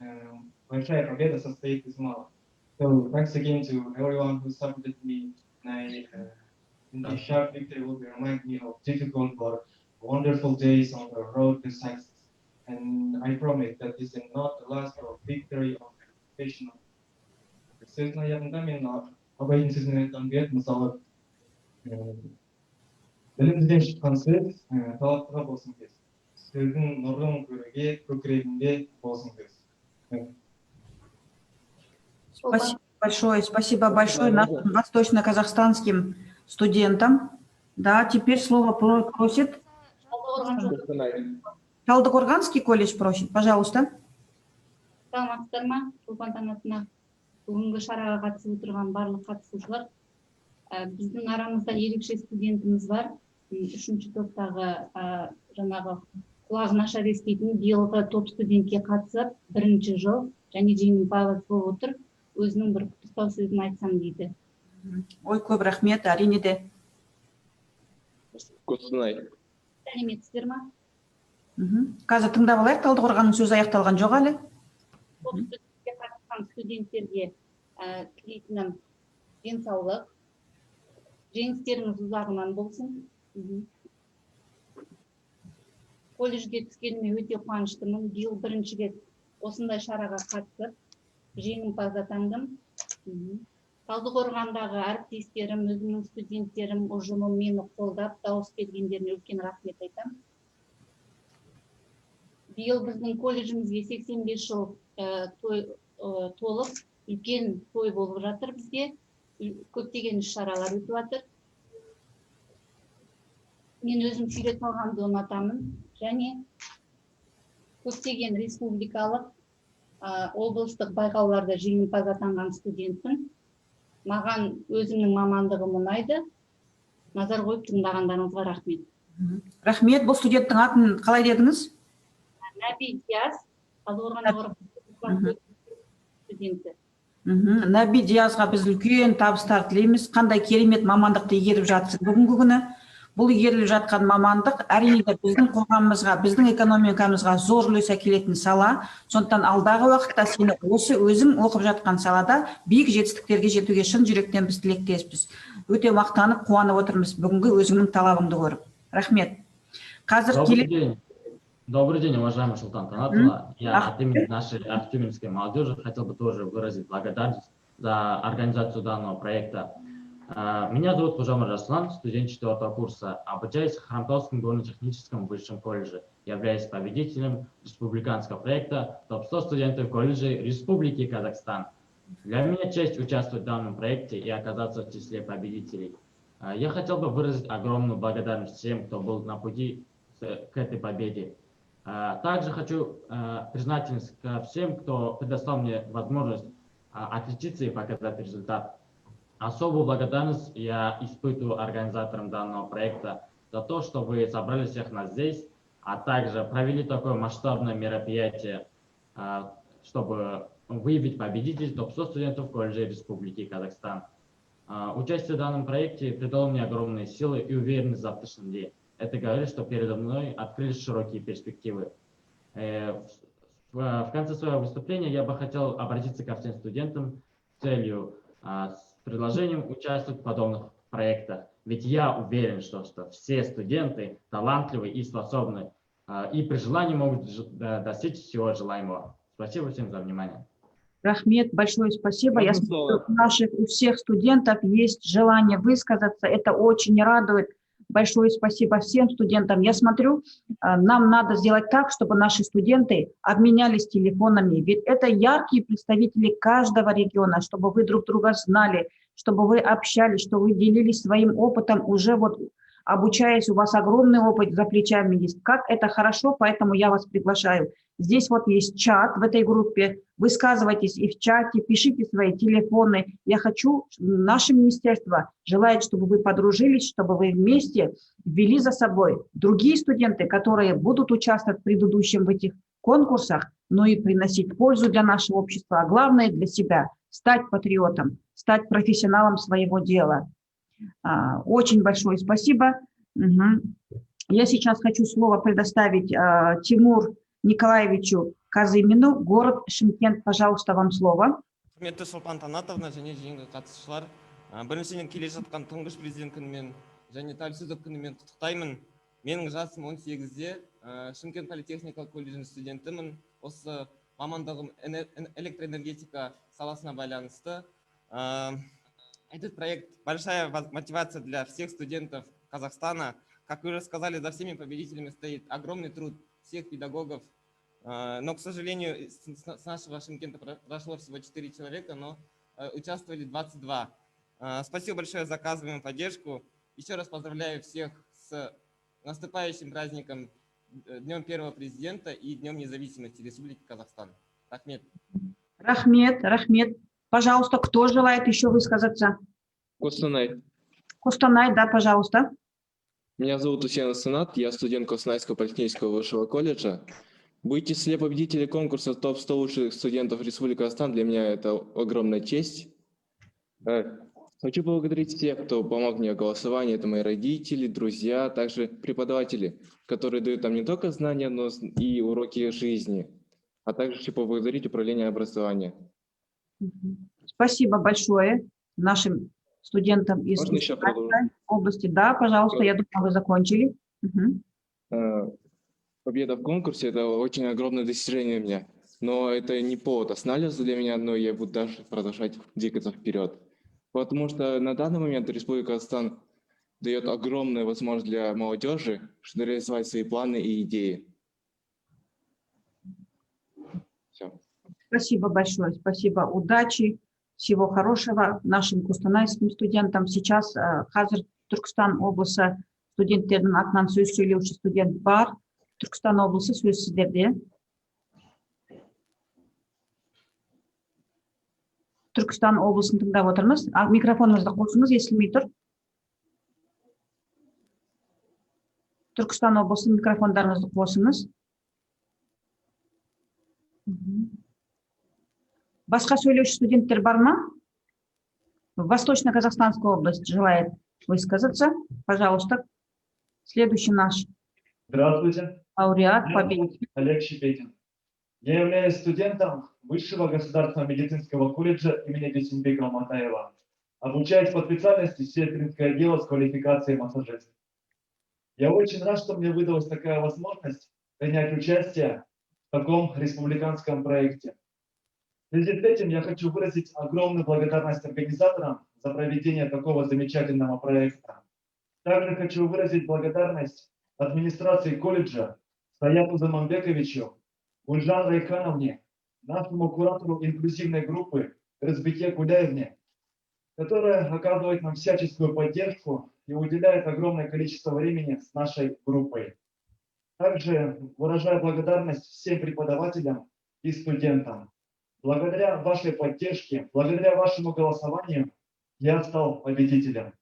большая победа состоит из малых. So thanks again to everyone who supported me. The sharp victory will remind me of difficult but wonderful days on the road to success. And I promise that this is not the last of victory of educational. Сөздің аяғында мен абайдың сөзін айтқан бет, мысалы, білімден шыққан сөз талаптыға болсын дес. Сөздің нұрын көруге, көкірегінде болсын дес. Спасибо большое нашим восточно-казахстанским студентам. Да, теперь слово просит Талдыкорганский колледж просит. Пожалуйста. Саламатсыздар ма? Шолпан Танатына бүгінгі шараға қатысып отырған барлық қатысушылар. Біздің арамызда ерекше студентіміз бар. 3-ші топтағы жаңағы құлағы нашар еститін биылғы топ студентке қатысып, 1-ші жыл және жеңімпаз болып отыр. Өзінің бір құттықтау сөзін айтсам дейді. Ой, көп рахмет, әрине де. Сәлеметсіздер ма? Қазір тыңдап алайық, Талдықорғанның сөзі аяқталған жоқ әлі. Топ-студентке қатысқан студенттерге тілейтінім денсаулық, жеңістеріңіз ұзағынан болсын. Колледжге түскеніме өте қуаныштымын. Биыл 1-ші рет осындай шараға қатысып, жеңімпаз атандым. Талдықорғандағы әріптестерім, өзімнің студенттерім, ұжымым мені қолдап, дауыс бергендеріне үлкен рахмет айтамын. Биыл біздің колледжімізге 85 жыл толып, үлкен той болып жатыр бізде. Көптеген іс-шаралар өтіп жатыр. Мен өзім сүйрет алғанды ұнатамын және көптеген республикалық, облыстық байқауларда жеңімпаз атанған студентпін. Маған өзімнің мамандығым ұнайды. Назар қойып тыңдағандарыңызға рахмет. Рахмет. Бұл студенттің атын қалай дедіңіз? Нәби Диаз, Талдықорғандағы студенті. Нәби Диазға біз үлкен табыстар тілейміз. Қандай керемет мамандықты игеріп жатсыз бүгінгі күні. Бұл игеріліп жатқан мамандық әрине де біздің қоғамымызға, біздің экономикамызға зор үлес әкелетін сала. Сондықтан алдағы уақытта сені осы өзің оқып жатқан салада биік жетістіктерге жетуге шын жүректен біз тілектеспіз. Өте мақтанып, қуанып отырмыз бүгінгі өзіңнің талабыңды көріп. Рахмет. Қазір Добрый день, уважаемая Шолпан Танатовна. Я от имени нашей активистской молодежи хотел бы тоже выразить благодарность за организацию данного проекта. Меня зовут Кужамар Жасулан, студент 4-го курса, обучаюсь в Хромтовском горно-техническом высшем колледже. Являюсь победителем республиканского проекта ТОП-100 студентов колледжей Республики Казахстан. Для меня честь участвовать в данном проекте и оказаться в числе победителей. Я хотел бы выразить огромную благодарность всем, кто был на пути к этой победе. Также хочу признательность ко всем, кто предоставил мне возможность отличиться и показать результат. Особую благодарность я испытываю организаторам данного проекта за то, что вы собрали всех нас здесь, а также провели такое масштабное мероприятие, чтобы выявить победителей ТОП-100 студентов колледжа Республики Казахстан. Участие в данном проекте придало мне огромные силы и уверенность в завтрашнем дне. Это говорит, что передо мной открылись широкие перспективы. В конце своего выступления я бы хотел обратиться ко всем студентам с целью, с предложением участвовать в подобных проектах. Ведь я уверен, что все студенты талантливы и способны, и при желании могут достичь всего желаемого. Спасибо всем за внимание. Рахмет, большое спасибо. Я смотрю, у всех студентов есть желание высказаться. Это очень радует. Большое спасибо всем студентам. Я смотрю, нам надо сделать так, чтобы наши студенты обменялись телефонами. Ведь это яркие представители каждого региона, чтобы вы друг друга знали, чтобы вы общались, чтобы вы делились своим опытом. Уже вот обучаясь, у вас огромный опыт за плечами есть. Как это хорошо, поэтому я вас приглашаю. Здесь вот есть чат в этой группе. Высказывайтесь и в чате, пишите свои телефоны. Я хочу, наше министерство желает, чтобы вы подружились, чтобы вы вместе ввели за собой другие студенты, которые будут участвовать в предыдущем в этих конкурсах, но и приносить пользу для нашего общества, а главное для себя – стать патриотом, стать профессионалом своего дела. Очень большое спасибо. Я сейчас хочу слово предоставить Тимур Николаевичу Казымину, город Шымкент. Пожалуйста, вам слово. Құрметті Шолпан Танатовна және жиынға қатысушылар, біріншіден келе жатқан тұңғыш президент күнімен және тәуелсіздік күнімен құттықтаймын. Менің жасым 18-де, Шымкент политехникалық колледжінің студентімін. Осы мамандығым электроэнергетика саласына байланысты. Этот проект большая мотивация для всех студентов Казахстана. Как вы уже сказали, за всеми победителями стоит огромный труд всех педагогов. Но, к сожалению, с нашего Шымкента прошло всего 4 человека, но участвовали 22. Спасибо большое за оказываемую поддержку. Еще раз поздравляю всех с наступающим праздником Днем Первого Президента и Днем Независимости Республики Казахстан. Рахмет. Рахмет, Рахмет. Пожалуйста, кто желает еще высказаться? Костанай. Костанай, да, пожалуйста. Меня зовут Усен Санат, я студент Костанайского политехнического высшего колледжа. Быть в числе победителей конкурса ТОП-100 лучших студентов Республики Казахстан для меня это огромная честь. Хочу поблагодарить всех, кто помог мне в голосовании. Это мои родители, друзья, также преподаватели, которые дают нам не только знания, но и уроки жизни. А также хочу поблагодарить Управление образования. Спасибо большое нашим студентам из области. Да, пожалуйста, я думаю, вы закончили. Победа в конкурсе – это очень огромное достижение для меня. Но это не повод останавливаться для меня, но я буду дальше продолжать двигаться вперед. Потому что на данный момент Республика Казахстан дает огромную возможность для молодежи, чтобы реализовать свои планы и идеи. Все. Спасибо большое, спасибо, удачи, всего хорошего нашим костанайским студентам. Сейчас Хазар Түркістан облысы студенттердің атынан сөз сөйлеуші студент бар. Түркістан облысы сөз сіздерде. Түркістан облысын тыңдап отырмыз. Микрофоныңызды қосыңыз, естілмей тұр. Түркістан облысы микрофондарыңызды қосыңыз. Басқа сөйлеуші студенттер бар ма? Восточно-Казахстанская область желает высказаться. Пожалуйста. Следующий наш. Здравствуйте. Лауреат, победитель. Олег Щепетин. Я являюсь студентом Высшего государственного медицинского колледжа имени Дюсенбека Алматаева. Обучаюсь по специальности сестринское дело с квалификацией массажист. Я очень рад, что мне выдалась такая возможность принять участие в таком республиканском проекте. В связи с этим я хочу выразить огромную благодарность организаторам за проведение такого замечательного проекта. Также хочу выразить благодарность администрации колледжа Саяту Заманбековичу, Гульжан Райхановне, нашему куратору инклюзивной группы Разбике Куляевне, которая оказывает нам всяческую поддержку и уделяет огромное количество времени с нашей группой. Также выражаю благодарность всем преподавателям и студентам. Благодаря вашей поддержке, благодаря вашему голосованию я стал победителем.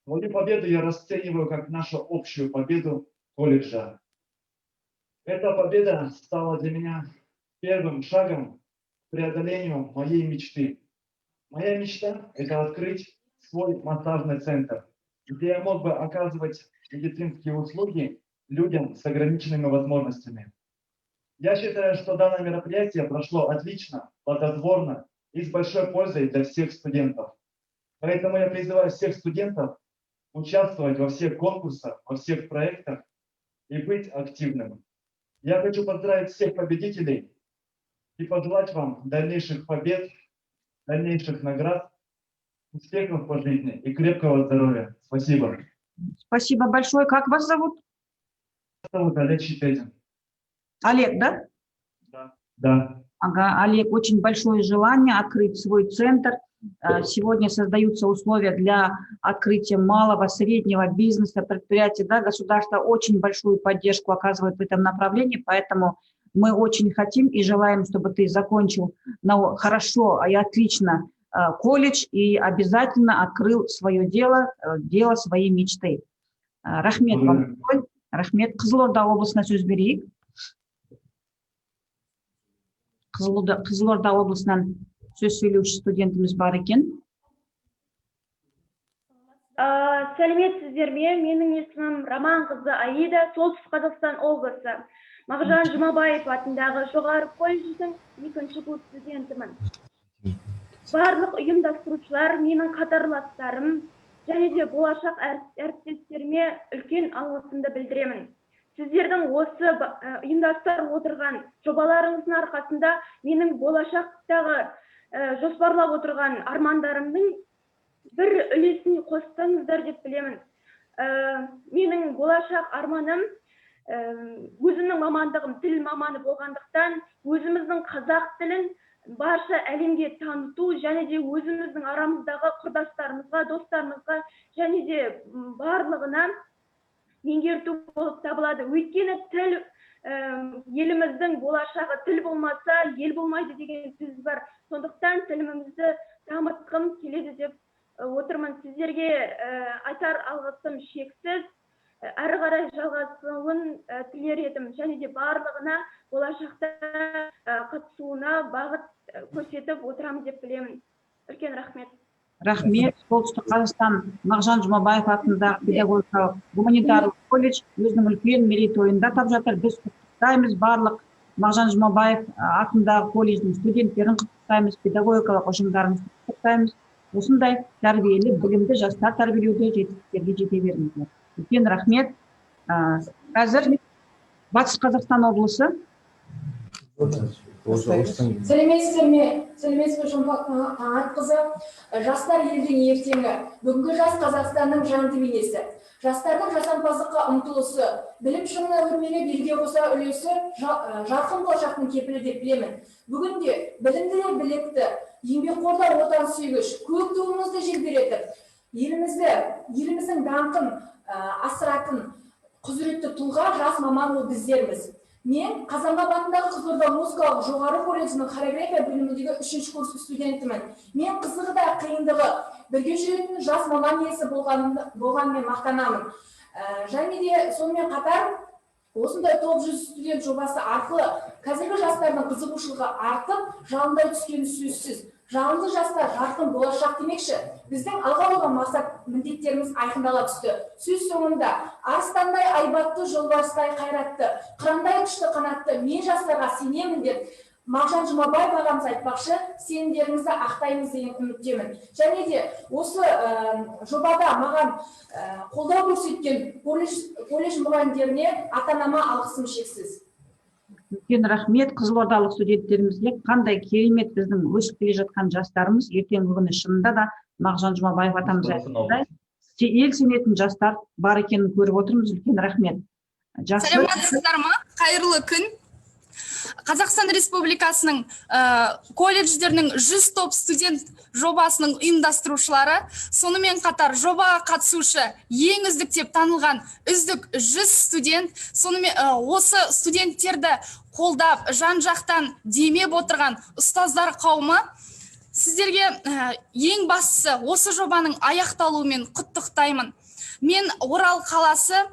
Свою победу я расцениваю как нашу общую победу колледжа. Эта победа стала для меня первым шагом к преодолению моей мечты. Моя мечта – это открыть свой массажный центр, где я мог бы оказывать медицинские услуги людям с ограниченными возможностями. Я считаю, что данное мероприятие прошло отлично, плодотворно и с большой пользой для всех студентов. Поэтому я призываю всех студентов участвовать во всех конкурсах, во всех проектах и быть активным. Я хочу поздравить всех победителей и пожелать вам дальнейших побед, дальнейших наград, успехов по жизни и крепкого здоровья. Спасибо. Спасибо большое. Как вас зовут? Меня зовут Олег Щепетин. Олег, да? Да. Ага, Олег, очень большое желание открыть свой центр. Сегодня создаются условия для открытия малого, среднего бизнеса, предприятий. Да, государство очень большую поддержку оказывает в этом направлении, поэтому мы очень хотим и желаем, чтобы ты закончил хорошо и отлично колледж и обязательно открыл свое дело, дело своей мечты. Рахмет вам. Рахмет. Қызылорда облысына сөз берейік. Қызылорда облысынан сөз сөйлеуші студентіміз бар екен. Сәлеметсіздер ме? Менің есімім Роман қызы Аида, Солтүстік Қазақстан облысы. Мағжан Жұмабаев атындағы жоғары колледждің 2-ші курс студентімін. Барлық ұйымдастырушылар, менің қатарластарым және де болашақ әріптестеріме үлкен алғысымды білдіремін. Сіздердің осы ұйымдастырып отырған жобаларыңыздың арқасында менің болашақтағы жоспарлап отырған армандарымның бір үлесін қостыңыздар деп білемін. Менің болашақ арманым өзімнің мамандығым тіл маманы болғандықтан өзіміздің қазақ тілін барша әлемге таныту және де өзіміздің арамыздағы құрдастарымызға, достарымызға және де барлығына меңгерту болып табылады. Өйткені тіл еліміздің болашағы, тіл болмаса ел болмайды деген сөз бар. Сондықтан тілімізді дамытқым келеді деп отырмын. Сіздерге айтар алғысым шексіз, әрі қарай жалғасуын тілер едім және де барлығына болашақта қатысуына бағыт көрсетіп отырамын деп білемін. Үлкен рахмет. Рахмет. Солтүстік Қазақстан Мағжан Жұмабаев атындағы педагогикалық гуманитарлық колледж өзінің үлкен мерейтойын атап жатыр. Біз құттықтаймыз барлық Мағжан Жұмабаев атындағы колледждің студенттерін құттықтаймыз, педагогикалық ұжымдарымызды құттықтаймыз. Осындай тәрбиелі, білімді жастар тәрбиелеуде жетістіктерге жете беріңіздер. Үлкен рахмет. Қазір Батыс Қазақстан облысы. Сәлеметсіздер ме? Сәлеметсіздер Жұмбақ қызы. Жастар елдің ертеңі. Бүгінгі жас Қазақстанның жанды бейнесі. Жастардың жасампаздыққа ұмтылысы, білім шыңына өрмелеп елге қоса үлесі жарқын болашақтың кепілі деп білемін. Бүгінде білімді де білекті, еңбекқор да отан сүйгіш, көк туымызды желбіретіп, еліміздің даңқын асыратын құзыретті тұлға жас маман ол біздерміз. Мен Қазанғап атындағы Қызылорда музыкалық жоғары колледжінің хореография бөліміндегі 3-ші курс студентімін. Мен қызығы да қиындығы бірге жүретін жас маман иесі болғанымен мақтанамын. Және де сонымен қатар осындай топ 100 студент жобасы арқылы қазіргі жастардың қызығушылығы артып, жалындай түскені сөзсіз. Жалынды жастар жарқын болашақ демекші, біздің алға қойған мақсат міндеттеріміз айқындала түсті. Сөз соңында арыстандай айбатты, жолбарыстай қайратты, қырандай күшті қанатты мен жастарға сенемін деп Мағжан Жұмабаев ағамыз айтпақшы, сенімдеріңізді ақтаймыз деген үміттемін. Және де осы жобада маған қолдау көрсеткен колледж мұғалімдеріне ата-анама алғысым шексіз. үлкен рахмет қызылордалық студенттерімізге. Қандай керемет біздің өсіп келе жатқан жастарымыз ертеңгі күні шынында да Мағжан Жұмабаев атамыз айтқандай ел сенетін жастар бар екенін көріп отырмыз. Үлкен рахмет. Саламатсыздар ма? Қайырлы күн. Қазақстан Республикасының колледждерінің 100 топ студент жобасының ұйымдастырушылары, сонымен қатар жобаға қатысушы ең үздік деп танылған үздік 100 студент, сонымен осы студенттерді қолдап жан-жақтан демеп отырған ұстаздар қауымы, сіздерге ең бастысы осы жобаның аяқталуымен құттықтаймын. Мен Орал қаласы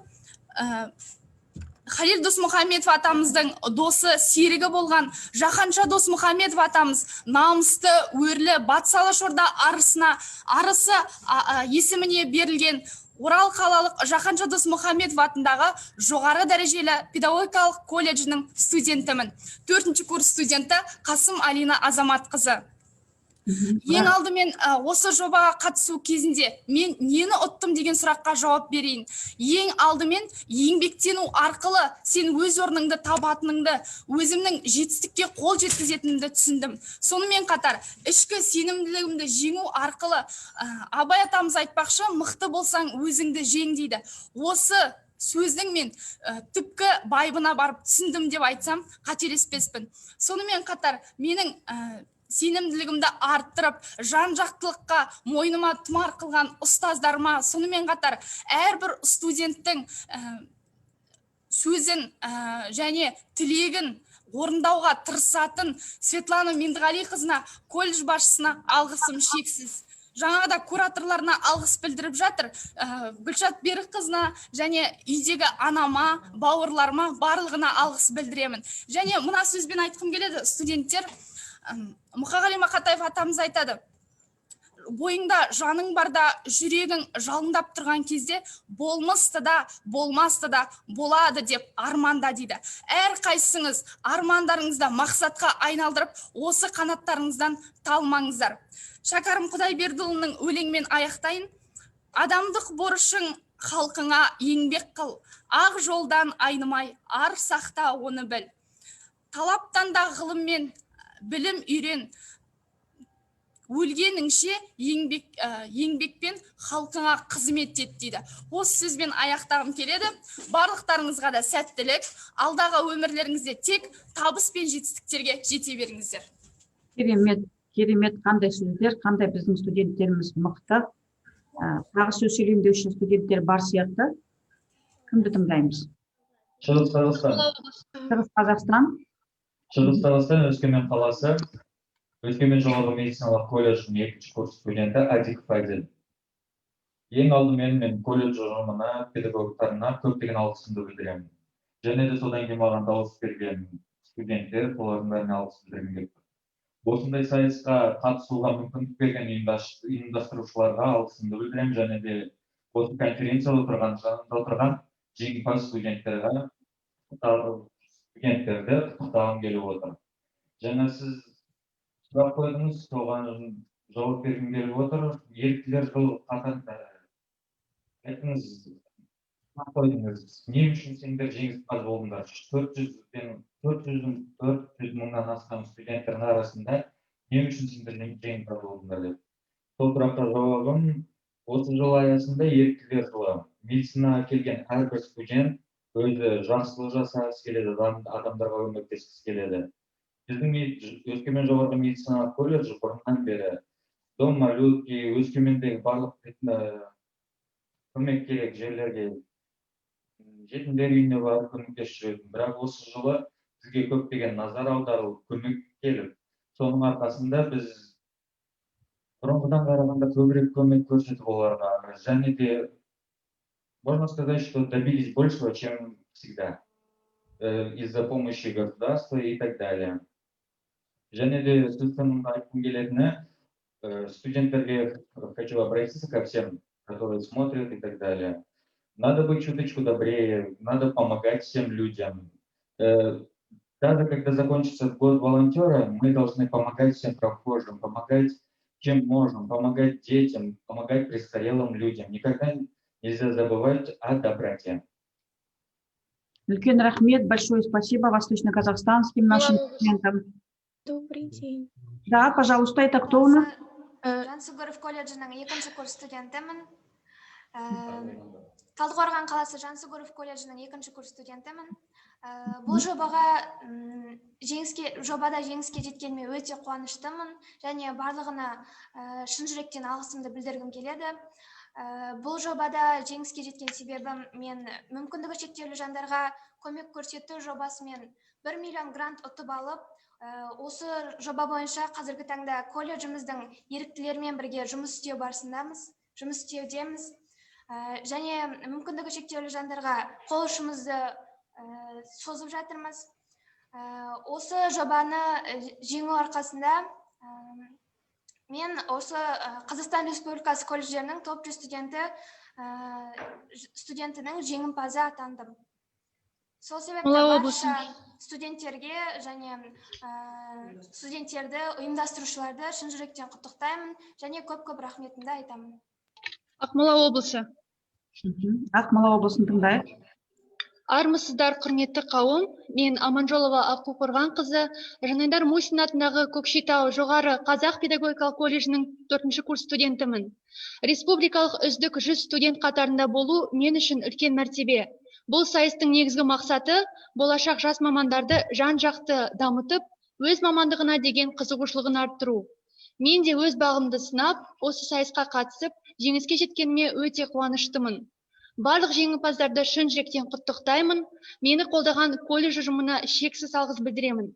Халил Досмұхамедов атамыздың досы, серігі болған Жаһанша Досмұхамедов атамыз намысты, өрлі, Батыс Алашорда арысы есіміне берілген Орал қалалық Жаһанша Досмұхамедов атындағы жоғары дәрежелі педагогикалық колледжінің студентімін. 4-ші курс студенті Қасым Алина Азаматқызы. Ең алдымен осы жобаға қатысу кезінде мен нені ұттым деген сұраққа жауап берейін. Ең алдымен еңбектену арқылы сен өз орныңды табатыныңды, өзімнің жетістікке қол жеткізетінімді түсіндім. Сонымен қатар ішкі сенімділігімді жеңу арқылы Абай атамыз айтпақшы, мықты болсаң өзіңді жең дейді. Осы сөздің мен түпкі байыбына барып түсіндім деп айтсам қателеспеспін. Сонымен қатар менің сенімділігімді арттырып, жан-жақтылыққа мойныма тұмар қылған ұстаздарыма, сонымен қатар әрбір студенттің сөзін және тілегін орындауға тырысатын Светлана Меңдіғалиқызына, колледж басшысына алғысым шексіз. Жаңағыда кураторларына алғыс білдіріп жатыр. Гүлшат Берікқызына және үйдегі анама, бауырларыма барлығына алғыс білдіремін. Және мына сөзбен айтқым келеді, студенттер, Мұқағали Мақатаев атамыз айтады, бойыңда жаның барда жүрегің жалындап тұрған кезде болмысты да, болмасты да болады деп арманда дейді. Әр қайсыңыз армандарыңызда мақсатқа айналдырып, осы қанаттарыңыздан талмаңыздар. Шәкәрім Құдайбердіұлының өлеңмен аяқтайын. Адамдық борышың халқыңа еңбек қыл, ақ жолдан айнымай, ар сақта оны біл. Талаптан да ғылыммен білім үйрен, өлгеніңше еңбекпен халқыңа қызмет ет дейді. Осы сөзбен аяқтағым келеді. Барлықтарыңызға да сәттілік, алдағы өмірлеріңізде тек табыс пен жетістіктерге жете беріңіздер. Керемет, керемет, қандай сөздер, қандай біздің студенттеріміз мықты. Тағы сөз сөйлеймін үшін студенттер бар сияқты. Кімді тыңдаймыз? Шығыс Қазақстан. Шығыс Қазақстан. Шығыс Қазақстан, Өскемен қаласы, Өскемен жоғарғы медициналық колледжінің 2-ші курс студенті Адиков Айдел. Ең алдымен мен колледж ұжымына, педагогтарына көптеген алғысымды білдіремін. Және де содан кейін маған дауыс берген студенттер, олардың бәріне алғыс білдіргім келіп тұр. Осындай сайысқа қатысуға мүмкіндік берген ұйымдастырушыларға алғысымды білдіремін, және де осы конференцияда отырған жеңімпаз студенттерді құттықтағым келіп отыр. Жаңа сіз сұрақ қойдыңыз, соған жауап бергім келіп отыр. Еріктілер жылы қатарында айтыңыз, сұрақ қойдыңыз. Не үшін сендер жеңімпаз болдыңдар? 400 мыңнан астам студенттердің арасында не үшін сендер жеңімпаз болдыңдар деп. Сол сұраққа жауабым, осы жыл аясында еріктілер жылы медицинаға келген әрбір студент өзі жақсылық жасағысы келеді, адамдарға көмектескісі келеді. Біздің Өскемен жоғарғы медициналық колледжі бұрыннан бері Дом малютки, Өскемендегі барлық көмек керек жерлерге жетімдер үйіне барып көмектесіп жүретін. Бірақ осы жылы бізге көптеген назар аударылып, көмек келіп, соның арқасында біз бұрынғыдан қарағанда көбірек көмек көрсетіп оларға, және де можно сказать, что добились большего, чем всегда, из-за помощи государства и так далее. Және де сөз соңында айтқым келетіні, студенттерге хочу обратиться ко всем, которые смотрят и так далее. Надо быть чуточку добрее, надо помогать всем людям. Даже когда закончится год волонтера, мы должны помогать всем прохожим, помогать чем можем, помогать детям, помогать престарелым людям. Никогда нельзя забывать о доброте. Үлкен рахмет, большое спасибо восточно-казахстанским нашим студентам. Добрый день. Да, пожалуйста, это кто у нас? Жансүгіров колледжінің 2-ші курс студентімін. Талдықорған қаласы Жансүгіров колледжінің 2-ші курс студентімін. Бұл жобада жеңіске жеткеніме өте қуаныштымын және барлығына шын жүректен алғысымды білдіргім келеді. Бұл жобада жеңіске жеткен себебім мен мүмкіндігі шектеулі жандарға көмек көрсету жобасымен 1 миллион грант ұтып алып, осы жоба бойынша қазіргі таңда колледжіміздің еріктілермен бірге жұмыс істеудеміз. Және мүмкіндігі шектеулі жандарға қол ұшымызды созып жатырмыз. Осы жобаны жеңу арқасында мен осы Қазақстан Республикасы колледжерінің топ 100 студентінің жеңімпазы атандым. Сол себепті барша студенттерге және студенттерді, ұйымдастырушыларды шын жүректен құттықтаймын және көп-көп рахметімді айтамын. Ақмола облысы. Ақмола облысын тыңдайық. Армысыздар, құрметті қауым. Мен Аманжолова Аққу-Қорған қызы, Жанайдар Мусин атындағы Көкшетау жоғары Қазақ педагогикалық колледжінің 4-ші курс студентімін. Республикалық үздік 100 студент қатарында болу мен үшін үлкен мәртебе. Бұл сайыстың негізгі мақсаты болашақ жас мамандарды жан-жақты дамытып, өз мамандығына деген қызығушылығын арттыру. Мен де өз бағымды сынап, осы сайысқа қатысып, жеңіске жеткеніме өте қуаныштымын. Барлық жеңімпаздарды шын жүректен құттықтаймын. Мені қолдаған колледж ұжымына шексіз алғыс білдіремін.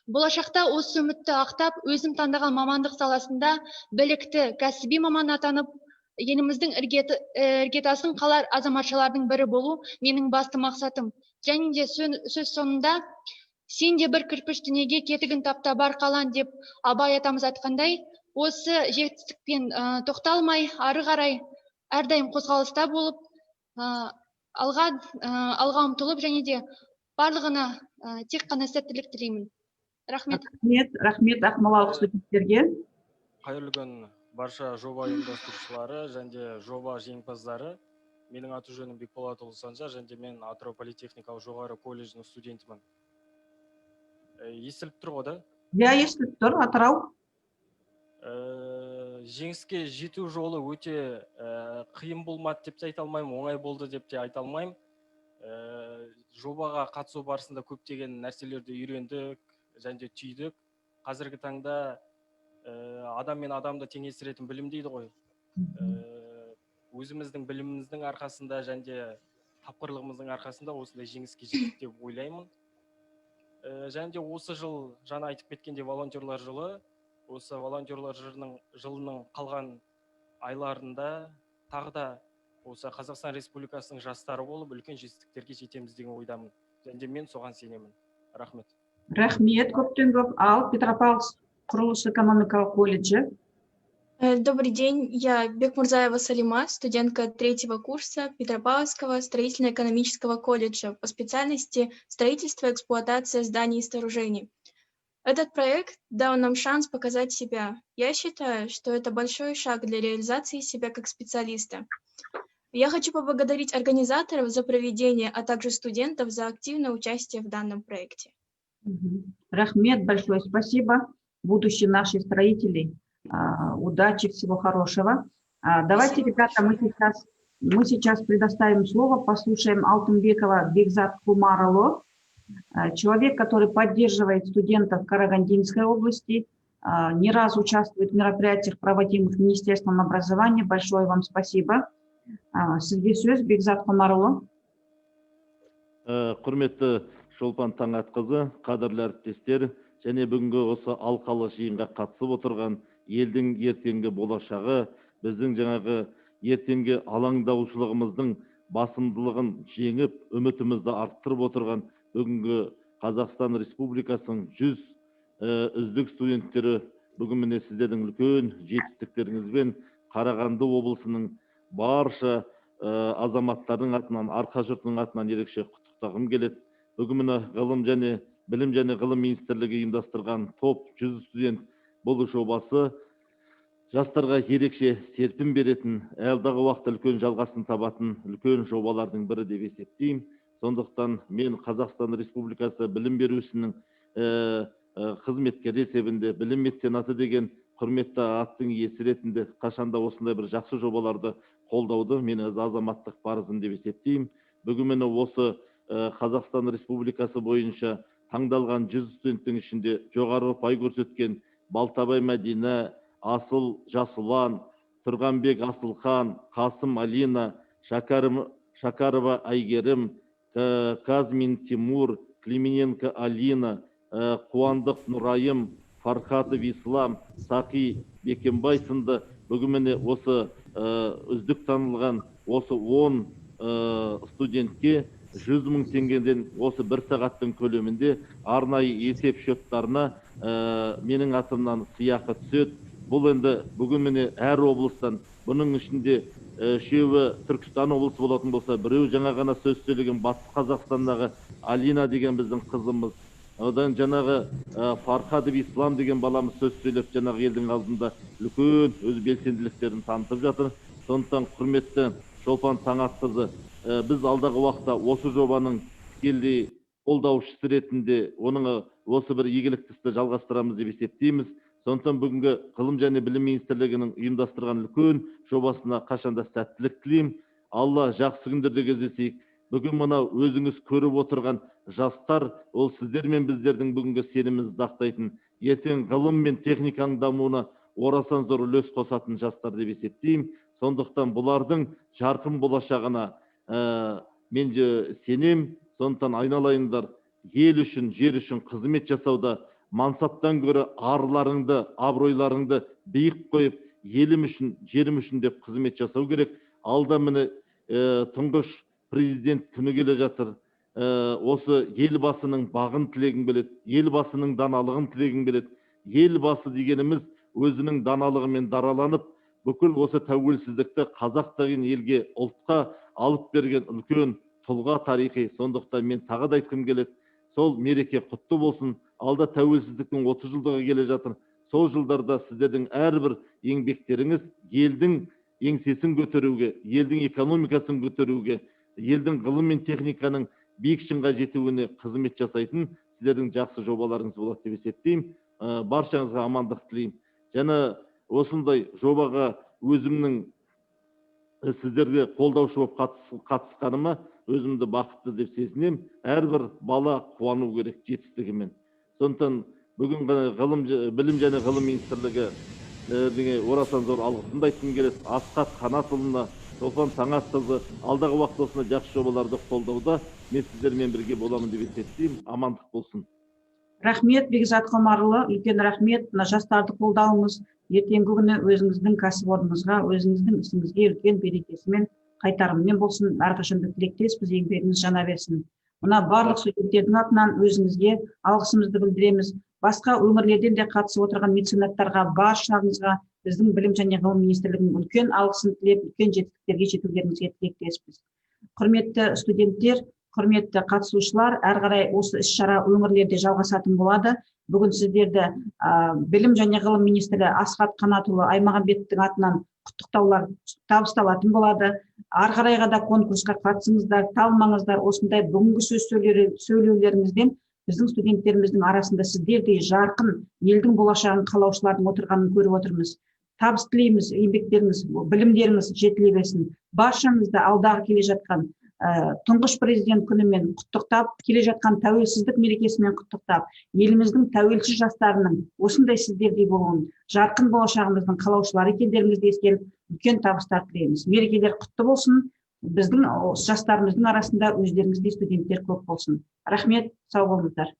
Болашақта осы үмітті ақтап, өзім таңдаған мамандық саласында білікті, кәсіби маман атанып, еліміздің іргетасын қалар азаматшалардың бірі болу менің басты мақсатым. Және де сөз соңында, сен де бір кірпіш дүниеге кетігін тапта бар қалан деп Абай атамыз айтқандай, осы жетістікпен тоқталмай, ары қарай әрдайым қозғалыста болып, алға ұмтылып және де барлығына тек қана сәттілік тілеймін. Рахмет. Рахмет ақмолалық студенттерге. Қайырлы күн барша жоба ұйымдастырушылары және жоба жеңімпаздары. Менің аты жөнім Бекболатұлы Санжар және мен Атырау политехникалық жоғары колледжінің студентімін. Естіліп тұр ғой да? Иә, естіліп тұр, Атырау. Жеңіске жету жолы өте қиын болмады деп те айта алмаймын, оңай болды деп те айта алмаймын. Жобаға қатысу барысында көптеген нәрселерді үйрендік және де түйдік. Қазіргі таңда адам мен адамды теңестіретін білім дейді ғой. Өзіміздің біліміміздің арқасында және де тапқырлығымыздың арқасында осындай жеңіске жеттік деп ойлаймын. Және де осы жыл жаңа айтып кеткенде волонтерлар жылы. Осы волонтерлар жылының қалған айларында тағы да осы Қазақстан Республикасының жастары болып үлкен жетістіктерге жетеміз деген ойдамын. Және мен соған сенемін. Рахмет. Рахмет, көптен көп. Ал Петропавловск құрылыс экономикалық колледжі. Добрый день, я Бекмурзаева Салима, студентка 3-го курса Петропавловского строительно-экономического колледжа по специальности строительство и эксплуатация зданий и сооружений. Этот проект дал нам шанс показать себя. Я считаю, что это большой шаг для реализации себя как специалиста. Я хочу поблагодарить организаторов за проведение, а также студентов за активное участие в данном проекте. Рахмет, большое спасибо. Будущие наши строители. Удачи, всего хорошего. Давайте, ребята, мы сейчас предоставим слово, послушаем Алтынбекова Бекзат Кумарұлы. Человек, который поддерживает студентов Карагандинской области, не раз участвует в мероприятиях, проводимых Министерством образования. Большое вам спасибо. Сізге сөз, Бекзат Кумарұлы. Құрметті Шолпан Таңатқызы, қадірлі әріптестер, және бүгінгі осы алқалы жиынға қатысып отырған елдің ертеңгі болашағы, біздің жаңағы ертеңгі алаңдаушылығымыздың басымдылығын жеңіп, үмітімізді арттырып отырған бүгінгі Қазақстан Республикасының 100 үздік студенттері бүгін міне сіздердің үлкен жетістіктеріңізбен Қарағанды облысының барша азаматтардың атынан, арқа жұртының атынан ерекше құттықтағым келеді. Бүгін міне ғылым және білім және ғылым министрлігі ұйымдастырған топ 100 студент бұл жобасы жастарға ерекше серпін беретін, алдағы уақытта үлкен жалғасын табатын үлкен жобалардың бірі деп есептеймін. Сондықтан мен Қазақстан Республикасы білім беру ісінің қызметкері есебінде білім меценаты деген құрметті аттың иесі ретінде қашанда осындай бір жақсы жобаларды қолдауды мен азаматтық парызым деп есептеймін. Бүгін міне осы Қазақстан Республикасы бойынша таңдалған 100 студенттің ішінде жоғары ұпай көрсеткен Балтабай Мәдина, Асыл Жасұлан, Тұрғанбек Асылхан, Қасым Алина, Шакарова Айгерім, Казмин Тимур, Климененко Алина, Қуандық Нұрайым, Фархатов Ислам, Сақи Бекембай сынды бүгін міне осы үздік танылған осы 10 студентке 100 мың теңгеден осы бір сағаттың көлемінде арнайы есеп шоттарына менің атымнан сыйақы түседі. Бұл енді бүгін міне әр облыстан, бұның ішінде үшеуі Түркістан облысы болатын болса, біреу жаңа ғана сөз сөйлеген Батыс Қазақстандағы Алина деген біздің қызымыз, одан жаңағы Фархатов Ислам деген баламыз сөз сөйлеп жаңағы елдің алдында үлкен өз белсенділіктерін танытып жатыр. Сондықтан құрметті Шолпан Таңатқызы, біз алдағы уақытта осы жобаның тікелей қолдаушысы ретінде оның осы бір игілікті істі жалғастырамыз деп есептейміз. Сондықтан бүгінгі ғылым және білім министрлігінің ұйымдастырған үлкен жобасына қашанда сәттілік тілеймін. Алла жақсы күндерде кездесейік. Бүгін мына өзіңіз көріп отырған жастар, ол сіздер мен біздердің бүгінгі сенімімізді ақтайтын, ертең ғылым мен техниканың дамуына орасан зор үлес қосатын жастар деп есептеймін. Сондықтан бұлардың жарқын болашағына мен сенем. Сондықтан айналайындар, ел үшін, жер үшін қызмет жасауда мансаптан көрі арларыңды, абыройларыңды биік қойып, елім үшін, жерім үшін деп қызмет жасау керек. Алда міне тұңғыш президент күні келе жатыр. Осы елбасының бағын тілегін келеді, елбасының даналығын тілегін келеді. Елбасы дегеніміз өзінің даналығымен дараланып, бүкіл осы тәуелсіздікті қазақ деген елге, ұлтқа алып берген үлкен тұлға тарихи. Сондықтан мен тағы да айтқым келеді, сол мереке құтты болсын. Алда тәуелсіздіктің 30 жылдығы келе жатыр. Сол жылдарда сіздердің әрбір еңбектеріңіз елдің еңсесін көтеруге, елдің экономикасын көтеруге, елдің ғылым мен техниканың биік шыңға жетуіне қызмет жасайтын сіздердің жақсы жобаларыңыз болады деп есептеймін. Баршаңызға амандық тілеймін. Және осындай жобаға өзімнің сіздерге қолдаушы болып қатысқаныма өзімді бақытты деп сезінемін. Әрбір бала қуану керек жетістігімен. Сондықтан бүгін білім және ғылым министрлігі орасан зор алғысымды айтқым келеді. Асхат Қанатұлына, Шолпан Таңатқызы алдағы уақытта осындай жақсы жобаларды қолдауда мен сіздермен бірге боламын деп есептеймін. Амандық болсын. Рахмет, Бекзат Құмарұлы, үлкен рахмет. Мына жастарды қолдауыңыз ертеңгі күні өзіңіздің кәсіпорныңызға, өзіңіздің ісіңізге үлкен берекесімен, қайтарыммен болсын. Әрқашанда тілектеспіз, еңбегіңіз жана берсін. Мына барлық студенттердің атынан өзіңізге алғысымызды білдіреміз. Басқа өңірлерден де қатысып отырған меценаттарға, баршаңызға біздің білім және ғылым министрлігінің үлкен алғысын тілеп, үлкен жетістіктерге жетулеріңізге тілектеспіз. Құрметті студенттер, құрметті қатысушылар, әрі қарай осы іс-шара өңірлерде жалғасатын болады. Бүгін сіздерді білім және ғылым министрі Асхат Қанатұлы Аймағамбетовтің атынан құттықтаулар табысталатын болады. Ары қарайға да конкурсқа қатысыңыздар, талмаңыздар. Осындай бүгінгі сөз сөйлеулеріңізден біздің студенттеріміздің арасында сіздердей жарқын елдің болашағын қалаушылардың отырғанын көріп отырмыз. Табыс тілейміз, еңбектеріңіз, білімдеріңіз жетіле берсін. Баршаңызды алдағы келе жатқан тұңғыш президент күнімен құттықтап, келе жатқан тәуелсіздік мерекесімен құттықтап, еліміздің тәуелсіз жастарының осындай сіздердей болуын, жарқын болашағымыздың қалаушылары екендеріңізді ескеріп, үлкен табыстар тілейміз. Мерекелер құтты болсын. Біздің жастарымыздың арасында өздеріңіздей студенттер көп болсын. Рахмет, сау болыңыздар.